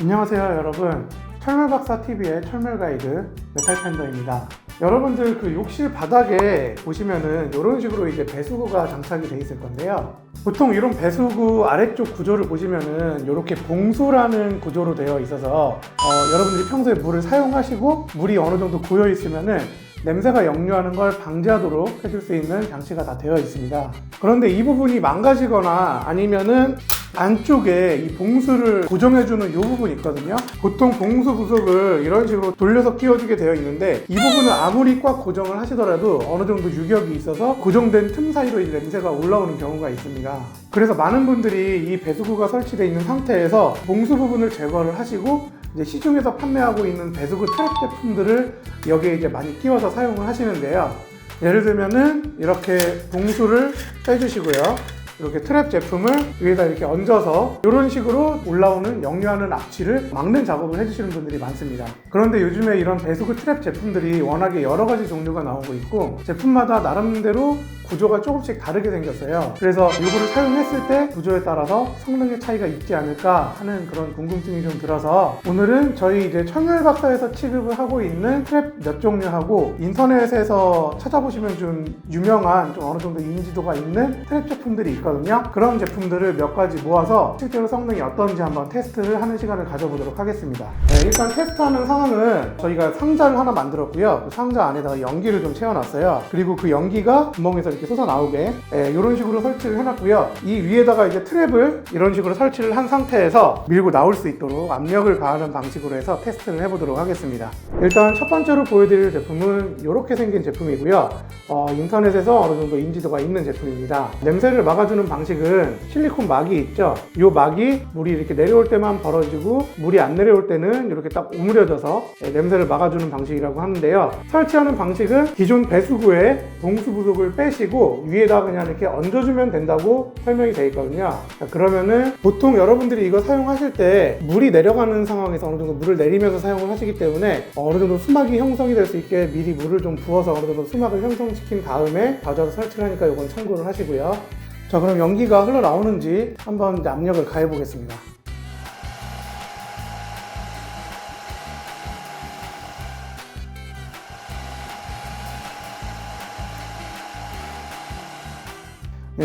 안녕하세요 여러분, 철물박사TV의 철물가이드 메탈팬더입니다. 여러분들 그 욕실 바닥에 보시면은 이런 식으로 이제 배수구가 장착이 돼 있을 건데요. 보통 이런 배수구 아래쪽 구조를 보시면은 이렇게 봉수라는 구조로 되어 있어서 여러분들이 평소에 물을 사용하시고 물이 어느 정도 고여 있으면은 냄새가 역류하는 걸 방지하도록 해줄 수 있는 장치가 다 되어 있습니다. 그런데 이 부분이 망가지거나 아니면은 안쪽에 이 봉수를 고정해주는 이 부분이 있거든요. 보통 봉수 부속을 이런 식으로 돌려서 끼워주게 되어 있는데 이 부분을 아무리 꽉 고정을 하시더라도 어느 정도 유격이 있어서 고정된 틈 사이로 이제 냄새가 올라오는 경우가 있습니다. 그래서 많은 분들이 이 배수구가 설치되어 있는 상태에서 봉수 부분을 제거를 하시고 이제 시중에서 판매하고 있는 배수구 트랩 제품들을 여기에 이제 많이 끼워서 사용을 하시는데요. 예를 들면은 이렇게 봉수를 빼주시고요. 이렇게 트랩 제품을 위에다 이렇게 얹어서 이런 식으로 올라오는 역류하는 악취를 막는 작업을 해주시는 분들이 많습니다. 그런데 요즘에 이런 배수구 트랩 제품들이 워낙에 여러 가지 종류가 나오고 있고 제품마다 나름대로 구조가 조금씩 다르게 생겼어요. 그래서 이거를 사용했을 때 구조에 따라서 성능의 차이가 있지 않을까 하는 그런 궁금증이 좀 들어서 오늘은 저희 이제 철물박사에서 취급을 하고 있는 트랩 몇 종류하고 인터넷에서 찾아보시면 좀 유명한 좀 어느 정도 인지도가 있는 트랩 제품들이 있거든요. 그런 제품들을 몇 가지 모아서 실제로 성능이 어떤지 한번 테스트를 하는 시간을 가져보도록 하겠습니다. 일단 테스트하는 상황은 저희가 상자를 하나 만들었고요. 그 상자 안에다가 연기를 좀 채워놨어요. 그리고 그 연기가 구멍에서 이렇게 솟아나오게 이런 식으로 설치를 해놨고요. 이 위에다가 이제 트랩을 이런 식으로 설치를 한 상태에서 밀고 나올 수 있도록 압력을 가하는 방식으로 해서 테스트를 해보도록 하겠습니다. 일단 첫 번째로 보여드릴 제품은 이렇게 생긴 제품이고요. 인터넷에서 어느 정도 인지도가 있는 제품입니다. 냄새를 막아주는 방식은 실리콘 막이 있죠. 이 막이 물이 이렇게 내려올 때만 벌어지고 물이 안 내려올 때는 이렇게 딱 오므려져서 냄새를 막아주는 방식이라고 하는데요. 설치하는 방식은 기존 배수구에 봉수 부속을 빼시고 위에다 그냥 이렇게 얹어주면 된다고 설명이 되어 있거든요. 그러면은 보통 여러분들이 이거 사용하실 때 물이 내려가는 상황에서 어느 정도 물을 내리면서 사용을 하시기 때문에 어느 정도 수막이 형성이 될 수 있게 미리 물을 좀 부어서 어느 정도 수막을 형성시킨 다음에 가져서 설치를 하니까 이건 참고를 하시고요. 자, 그럼 연기가 흘러나오는지 한번 이제 압력을 가해 보겠습니다.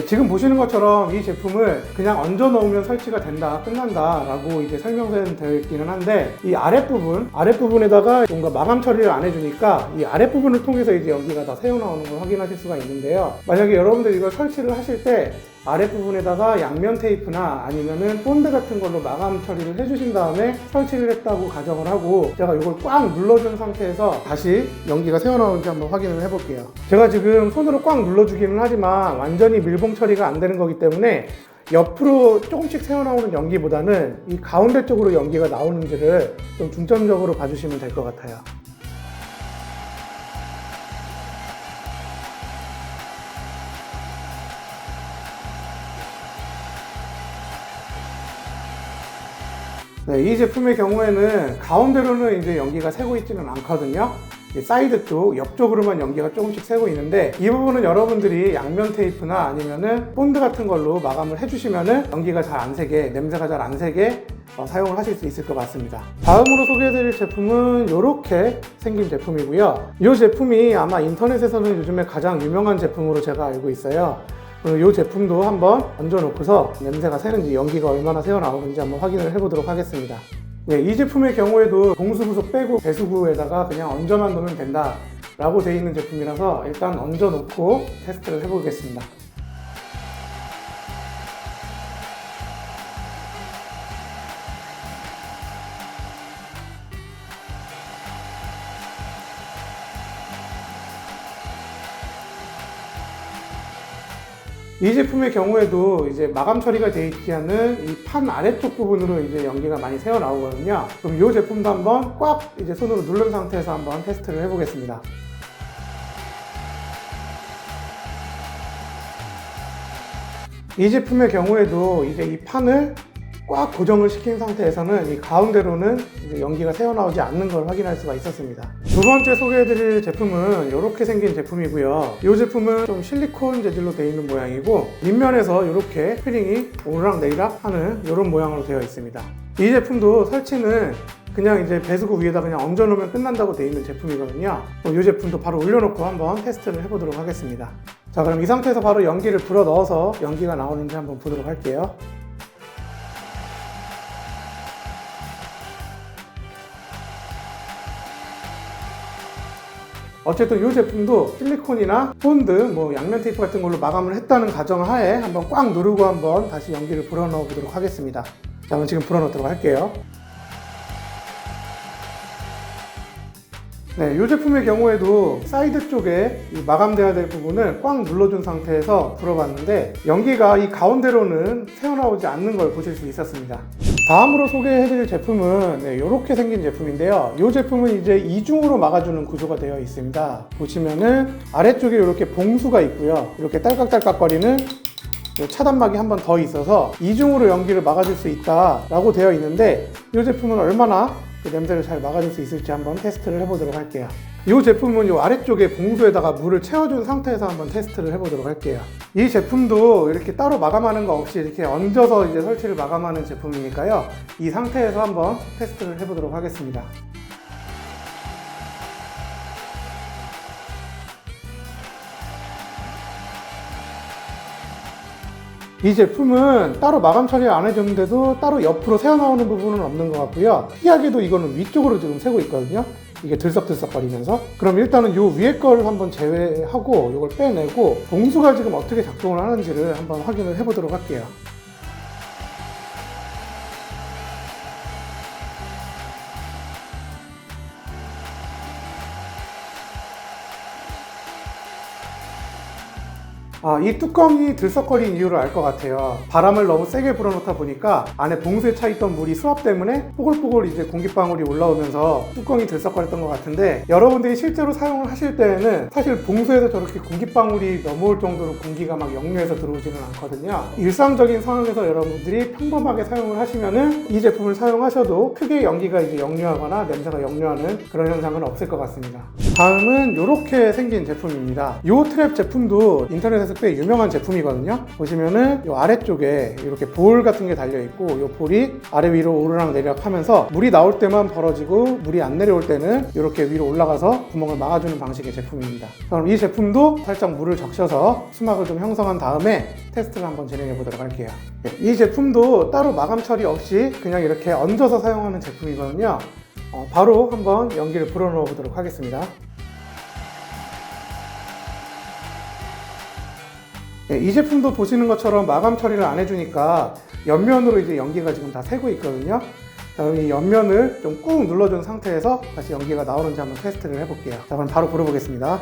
지금 보시는 것처럼 이 제품을 그냥 얹어 놓으면 설치가 된다, 끝난다 라고 이제 설명서에는 되어 있기는 한데 이 아랫부분에다가 뭔가 마감 처리를 안 해주니까 이 아랫부분을 통해서 이제 연기가 다 새어나오는 걸 확인하실 수가 있는데요. 만약에 여러분들이 이걸 설치를 하실 때 아랫부분에다가 양면 테이프나 아니면은 본드 같은 걸로 마감 처리를 해주신 다음에 설치를 했다고 가정을 하고 제가 이걸 꽉 눌러준 상태에서 다시 연기가 새어나오는지 한번 확인을 해볼게요. 제가 지금 손으로 꽉 눌러주기는 하지만 완전히 밀봉 처리가 안 되는 거기 때문에 옆으로 조금씩 새어나오는 연기보다는 이 가운데 쪽으로 연기가 나오는지를 좀 중점적으로 봐주시면 될 것 같아요. 네, 이 제품의 경우에는 가운데로는 이제 연기가 새고 있지는 않거든요. 사이드 쪽, 옆쪽으로만 연기가 조금씩 새고 있는데 이 부분은 여러분들이 양면 테이프나 아니면은 본드 같은 걸로 마감을 해주시면은 연기가 잘 안 새게, 냄새가 잘 안 새게 사용을 하실 수 있을 것 같습니다. 다음으로 소개해드릴 제품은 이렇게 생긴 제품이고요. 이 제품이 아마 인터넷에서는 요즘에 가장 유명한 제품으로 제가 알고 있어요. 이 제품도 한번 얹어놓고서 냄새가 새는지 연기가 얼마나 새어나오는지 한번 확인을 해보도록 하겠습니다. 네, 이 제품의 경우에도 봉수 부속 빼고 배수구에다가 그냥 얹어만 놓으면 된다 라고 되어 있는 제품이라서 일단 얹어놓고 테스트를 해보겠습니다. 이 제품의 경우에도 이제 마감 처리가 되어 있지 않은 이 판 아래쪽 부분으로 이제 연기가 많이 새어 나오거든요. 그럼 이 제품도 한번 꽉 이제 손으로 누른 상태에서 한번 테스트를 해보겠습니다. 이 제품의 경우에도 이제 이 판을 꽉 고정을 시킨 상태에서는 이 가운데로는 이제 연기가 새어나오지 않는 걸 확인할 수가 있었습니다. 두 번째 소개해드릴 제품은 이렇게 생긴 제품이고요. 이 제품은 좀 실리콘 재질로 되어 있는 모양이고 밑면에서 이렇게 스프링이 오르락 내리락 하는 이런 모양으로 되어 있습니다. 이 제품도 설치는 그냥 이제 배수구 위에다 그냥 얹어 놓으면 끝난다고 되어 있는 제품이거든요. 이 제품도 바로 올려놓고 한번 테스트를 해보도록 하겠습니다. 자, 그럼 이 상태에서 바로 연기를 불어 넣어서 연기가 나오는지 한번 보도록 할게요. 어쨌든 이 제품도 실리콘이나 본드, 양면 테이프 같은 걸로 마감을 했다는 가정하에 한번 꽉 누르고 한번 다시 연기를 불어 넣어 보도록 하겠습니다. 자, 그럼 지금 불어 넣도록 할게요. 네, 이 제품의 경우에도 사이드 쪽에 이 마감되어야 될 부분을 꽉 눌러준 상태에서 불어봤는데 연기가 이 가운데로는 새어나오지 않는 걸 보실 수 있었습니다. 다음으로 소개해드릴 제품은 이렇게 생긴 제품인데요. 이 제품은 이제 이중으로 막아주는 구조가 되어 있습니다. 보시면은 아래쪽에 이렇게 봉수가 있고요. 이렇게 딸깍딸깍거리는 차단막이 한 번 더 있어서 이중으로 연기를 막아줄 수 있다라고 되어 있는데 이 제품은 얼마나 그 냄새를 잘 막아줄 수 있을지 한번 테스트를 해보도록 할게요. 이 제품은 이 아래쪽에 봉수에다가 물을 채워준 상태에서 한번 테스트를 해보도록 할게요. 이 제품도 이렇게 따로 마감하는 거 없이 이렇게 얹어서 이제 설치를 마감하는 제품이니까요. 이 상태에서 한번 테스트를 해보도록 하겠습니다. 이 제품은 따로 마감 처리 안 해줬는데도 따로 옆으로 새어나오는 부분은 없는 것 같고요. 특이하게도 이거는 위쪽으로 지금 새고 있거든요. 이게 들썩들썩거리면서. 그럼 일단은 이 위에 거를 한번 제외하고 이걸 빼내고 봉수가 지금 어떻게 작동을 하는지를 한번 확인을 해보도록 할게요. 이 뚜껑이 들썩거린 이유를 알 것 같아요. 바람을 너무 세게 불어넣다 보니까 안에 봉수에 차있던 물이 수압 때문에 뽀글뽀글 이제 공기방울이 올라오면서 뚜껑이 들썩거렸던 것 같은데 여러분들이 실제로 사용을 하실 때에는 사실 봉수에서 저렇게 공기방울이 넘어올 정도로 공기가 막 역류해서 들어오지는 않거든요. 일상적인 상황에서 여러분들이 평범하게 사용을 하시면은 이 제품을 사용하셔도 크게 연기가 이제 역류하거나 냄새가 역류하는 그런 현상은 없을 것 같습니다. 다음은 이렇게 생긴 제품입니다. 이 트랩 제품도 인터넷에서 꽤 유명한 제품이거든요. 보시면은 이 아래쪽에 이렇게 볼 같은 게 달려 있고 이 볼이 아래 위로 오르락 내리락 하면서 물이 나올 때만 벌어지고 물이 안 내려올 때는 이렇게 위로 올라가서 구멍을 막아주는 방식의 제품입니다. 그럼 이 제품도 살짝 물을 적셔서 수막을 좀 형성한 다음에 테스트를 한번 진행해 보도록 할게요. 이 제품도 따로 마감 처리 없이 그냥 이렇게 얹어서 사용하는 제품이거든요. 바로 한번 연기를 불어 넣어 보도록 하겠습니다. 이 제품도 보시는 것처럼 마감 처리를 안 해주니까 옆면으로 이제 연기가 지금 다 새고 있거든요. 자, 그럼 이 옆면을 좀 꾹 눌러준 상태에서 다시 연기가 나오는지 한번 테스트를 해볼게요. 자, 그럼 바로 불어보겠습니다.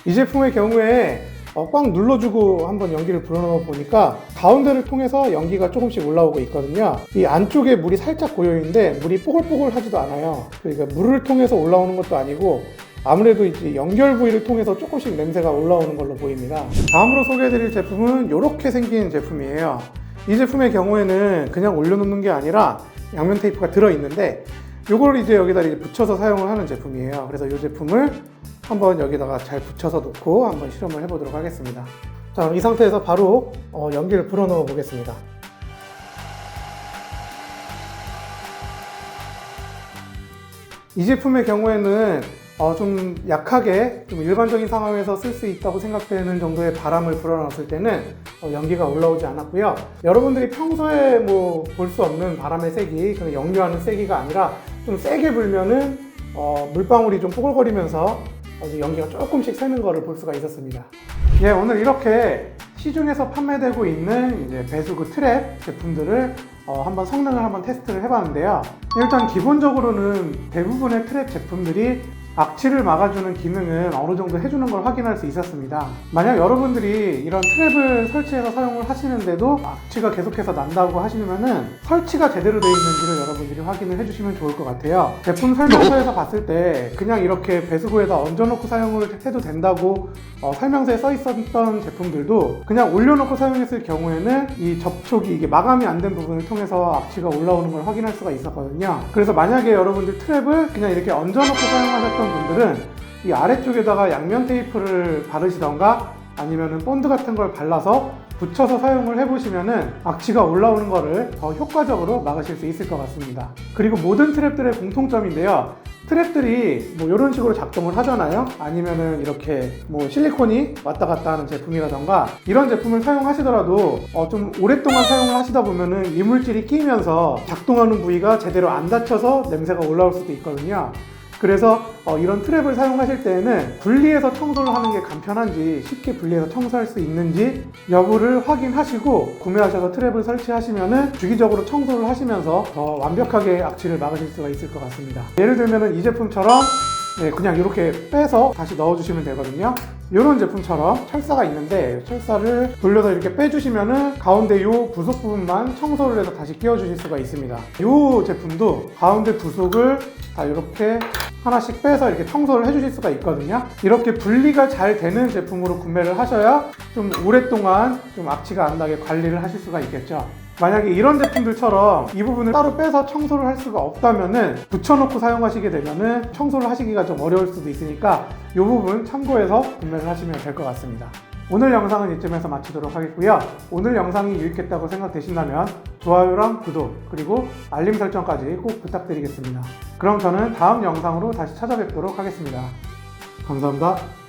이 제품의 경우에 꽉 눌러주고 한번 연기를 불어넣어 보니까 가운데를 통해서 연기가 조금씩 올라오고 있거든요. 이 안쪽에 물이 살짝 고여있는데 물이 뽀글뽀글 하지도 않아요. 그러니까 물을 통해서 올라오는 것도 아니고 아무래도 이제 연결 부위를 통해서 조금씩 냄새가 올라오는 걸로 보입니다. 다음으로 소개해드릴 제품은 이렇게 생긴 제품이에요. 이 제품의 경우에는 그냥 올려놓는 게 아니라 양면 테이프가 들어있는데 이걸 이제 여기다 이제 붙여서 사용을 하는 제품이에요. 그래서 이 제품을 한번 여기다가 잘 붙여서 놓고 한번 실험을 해보도록 하겠습니다. 자, 그럼 이 상태에서 바로 연기를 불어 넣어 보겠습니다. 이 제품의 경우에는 좀 약하게 좀 일반적인 상황에서 쓸 수 있다고 생각되는 정도의 바람을 불어넣었을 때는 연기가 올라오지 않았고요. 여러분들이 평소에 뭐 볼 수 없는 바람의 세기, 그런 역류하는 세기가 아니라 좀 세게 불면은 물방울이 좀 뽀글거리면서 연기가 조금씩 새는 거를 볼 수가 있었습니다. 예, 오늘 이렇게 시중에서 판매되고 있는 이제 배수구 트랩 제품들을 한번 성능을 한번 테스트를 해봤는데요. 일단 기본적으로는 대부분의 트랩 제품들이 악취를 막아주는 기능은 어느 정도 해주는 걸 확인할 수 있었습니다. 만약 여러분들이 이런 트랩을 설치해서 사용을 하시는데도 악취가 계속해서 난다고 하시면은 설치가 제대로 되어 있는지를 여러분들이 확인을 해주시면 좋을 것 같아요. 제품 설명서에서 봤을 때 그냥 이렇게 배수구에다 얹어놓고 사용을 해도 된다고 설명서에 써 있었던 제품들도 그냥 올려놓고 사용했을 경우에는 이 접촉이 이게 마감이 안 된 부분을 통해서 악취가 올라오는 걸 확인할 수가 있었거든요. 그래서 만약에 여러분들 트랩을 그냥 이렇게 얹어놓고 사용하셨던 분들은 이 아래쪽에다가 양면 테이프를 바르시던가 아니면은 본드 같은 걸 발라서 붙여서 사용을 해보시면은 악취가 올라오는 거를 더 효과적으로 막으실 수 있을 것 같습니다. 그리고 모든 트랩들의 공통점인데요. 트랩들이 뭐 이런 식으로 작동을 하잖아요. 아니면은 이렇게 뭐 실리콘이 왔다 갔다 하는 제품이라던가 이런 제품을 사용하시더라도 좀 오랫동안 사용을 하시다 보면은 이물질이 끼면서 작동하는 부위가 제대로 안 닫혀서 냄새가 올라올 수도 있거든요. 그래서 이런 트랩을 사용하실 때에는 분리해서 청소를 하는 게 간편한지 쉽게 분리해서 청소할 수 있는지 여부를 확인하시고 구매하셔서 트랩을 설치하시면은 주기적으로 청소를 하시면서 더 완벽하게 악취를 막으실 수가 있을 것 같습니다. 예를 들면은 이 제품처럼 그냥 이렇게 빼서 다시 넣어주시면 되거든요. 이런 제품처럼 철사가 있는데 철사를 돌려서 이렇게 빼주시면은 가운데 이 부속 부분만 청소를 해서 다시 끼워주실 수가 있습니다. 이 제품도 가운데 부속을 다 이렇게 하나씩 빼서 이렇게 청소를 해주실 수가 있거든요. 이렇게 분리가 잘 되는 제품으로 구매를 하셔야 좀 오랫동안 좀 악취가 안 나게 관리를 하실 수가 있겠죠. 만약에 이런 제품들처럼 이 부분을 따로 빼서 청소를 할 수가 없다면은 붙여놓고 사용하시게 되면은 청소를 하시기가 좀 어려울 수도 있으니까 이 부분 참고해서 구매를 하시면 될 것 같습니다. 오늘 영상은 이쯤에서 마치도록 하겠고요. 오늘 영상이 유익했다고 생각되신다면 좋아요랑 구독 그리고 알림 설정까지 꼭 부탁드리겠습니다. 그럼 저는 다음 영상으로 다시 찾아뵙도록 하겠습니다. 감사합니다.